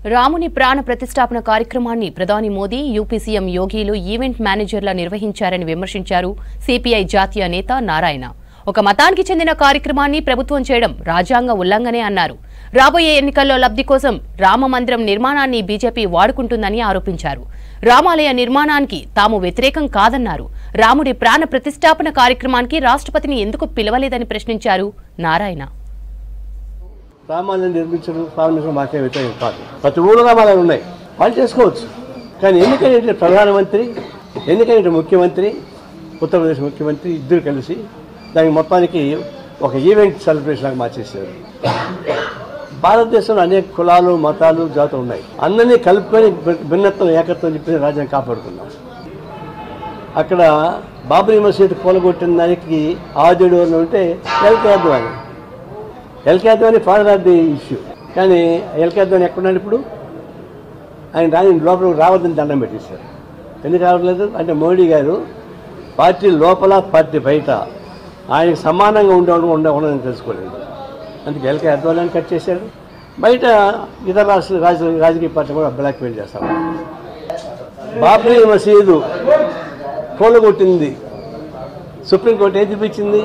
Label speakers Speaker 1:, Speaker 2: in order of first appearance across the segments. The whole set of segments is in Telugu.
Speaker 1: రాముని ప్రాణ ప్రతిష్టాపన కార్యక్రమాన్ని ప్రధాని మోదీ, యూపీ సీఎం యోగిలు ఈవెంట్ మేనేజర్ల నిర్వహించారని విమర్శించారు సిపిఐ జాతీయ నేత నారాయణ. ఒక మతానికి చెందిన కార్యక్రమాన్ని ప్రభుత్వం చేయడం రాజ్యాంగ ఉల్లంఘనే అన్నారు. రాబోయే ఎన్నికల్లో లబ్ధి కోసం రామ మందిరం నిర్మాణాన్ని బీజేపీ వాడుకుంటుందని ఆరోపించారు. రామాలయ నిర్మాణానికి తాము వ్యతిరేకం కాదన్నారు. రాముడి ప్రాణ ప్రతిష్టాపన కార్యక్రమానికి రాష్ట్రపతిని ఎందుకు పిలవలేదని ప్రశ్నించారు నారాయణ.
Speaker 2: రామాలయం నిర్మించడం ప్రారంభించడం మాకే వ్యతిరేకం కాదు. ప్రతి ఊళ్ళో రామాలయాలు ఉన్నాయి, వాళ్ళు చేసుకోవచ్చు. కానీ ఎన్నికైన ప్రధానమంత్రి, ఎన్నికైన ముఖ్యమంత్రి, ఉత్తరప్రదేశ్ ముఖ్యమంత్రి ఇద్దరు కలిసి దానికి మొత్తానికి ఒక ఈవెంట్ సెలబ్రేషన్ మార్చేశారు. భారతదేశంలో అనేక కులాలు, మతాలు, జాతులు ఉన్నాయి. అందరినీ కలుపుకొని భిన్నత్వం, ఏకత్వం చెప్పి రాజ్యాన్ని కాపాడుకున్నాం. అక్కడ బాబ్రీ మసీద్ కూలగొట్టిన దానికి ఆద్యుడు ఉంటే ఎల్కేద్వాని ఫాదర్ ఆఫ్ ది ఇష్యూ. కానీ ఎల్కేద్వాని ఎక్కడున్నాడు ఇప్పుడు? ఆయన రాని లోపలికి రావద్దని దండం పెట్టేశారు. ఎందుకు రావట్లేదు అంటే మోడీ గారు పార్టీ లోపల పార్టీ బయట ఆయనకు సమానంగా ఉండదని తెలుసుకోలేదు. అందుకే ఎల్కే అద్వాలని కట్ చేశారు. బయట ఇతర రాజకీయ పార్టీ కూడా బ్లాక్ మెయిల్ చేస్తారు. బాబ్రీ మసీదు కూలగొట్టింది సుప్రీంకోర్టు ఏం తీర్పిచ్చింది?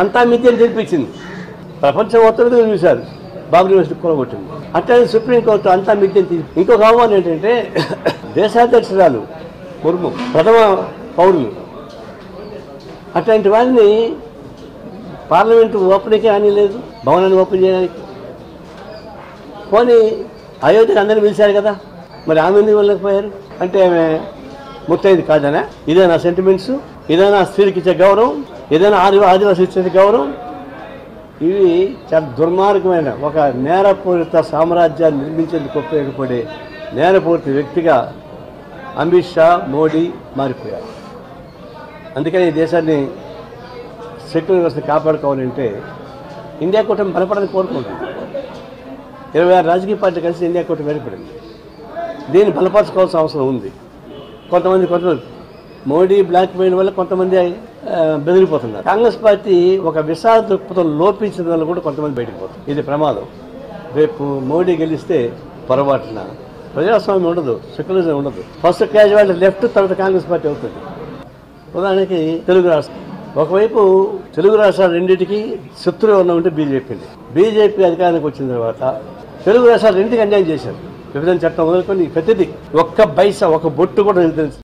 Speaker 2: అంతా మిథ్యని తీర్పిచ్చింది. ప్రపంచం మొత్తం చూశారు బాబ్రీ మసీదు కూలగొట్టింది. అట్లనే సుప్రీంకోర్టు అంతా మిథ్యని తీర్పు. ఇంకొక ఆహ్వానం ఏంటంటే దేశాధ్యక్షురాలు ముర్ము ప్రథమ పౌరులు, అట్లాంటి వారిని పార్లమెంటు ఓపెన్కే అని లేదు, భవనాన్ని ఓపెన్ చేయడానికి. పోనీ అయోధ్యకు అందరినీ పిలిచారు కదా, మరి ఆమె ఎందుకు వెళ్ళకపోయారు? అంటే ఆమె ముత్తైదు కాదనా? ఇదేనా సెంటిమెంట్స్? ఇదేనా స్త్రీకి ఇచ్చే గౌరవం? ఏదైనా ఆదివాసీ ఇచ్చే గౌరవం? ఇవి చాలా దుర్మార్గమైన ఒక నేరపూరిత సామ్రాజ్యాన్ని నిర్మించేందుకు ఉపయోగపడే నేరపూరిత వ్యక్తిగా అమిత్ షా, మోడీ మారిపోయారు. అందుకని ఈ దేశాన్ని సెక్యులర్ వ్యవస్థను కాపాడుకోవాలంటే ఇండియా కూటమి బలపడాలని కోరుకుంటుంది. 26 రాజకీయ పార్టీలు కలిసి ఇండియా కూటమి ఏర్పడింది. దీన్ని బలపరచుకోవాల్సిన అవసరం ఉంది. కొంతమంది మోడీ బ్లాక్ మెయిల్ వల్ల కొంతమంది బెదిరిపోతున్నారు. కాంగ్రెస్ పార్టీ ఒక విషాద దృక్పథం లోపించడం వల్ల కూడా కొంతమంది బయటకు పోతుంది. ఇది ప్రమాదం. రేపు మోడీ గెలిస్తే పొరపాటున ప్రజాస్వామ్యం ఉండదు, సెక్యులరిజం ఉండదు. ఫస్ట్ క్యాజువాలిటీ లెఫ్ట్, తర్వాత కాంగ్రెస్ పార్టీ అవుతుంది. ఉదాహరణకి తెలుగు రాష్ట్రం, ఒకవైపు తెలుగు రాష్ట్రాలు రెండింటికి శత్రువు ఉన్నామంటే బీజేపీ అధికారానికి వచ్చిన తర్వాత తెలుగు రాష్ట్రాలు రెండింటికి అన్యాయం చేశారు. విభజన చట్టం మొదలుకొని ప్రతిదీ ఒక్క పైసా, ఒక బొట్టు కూడా తెలుసు.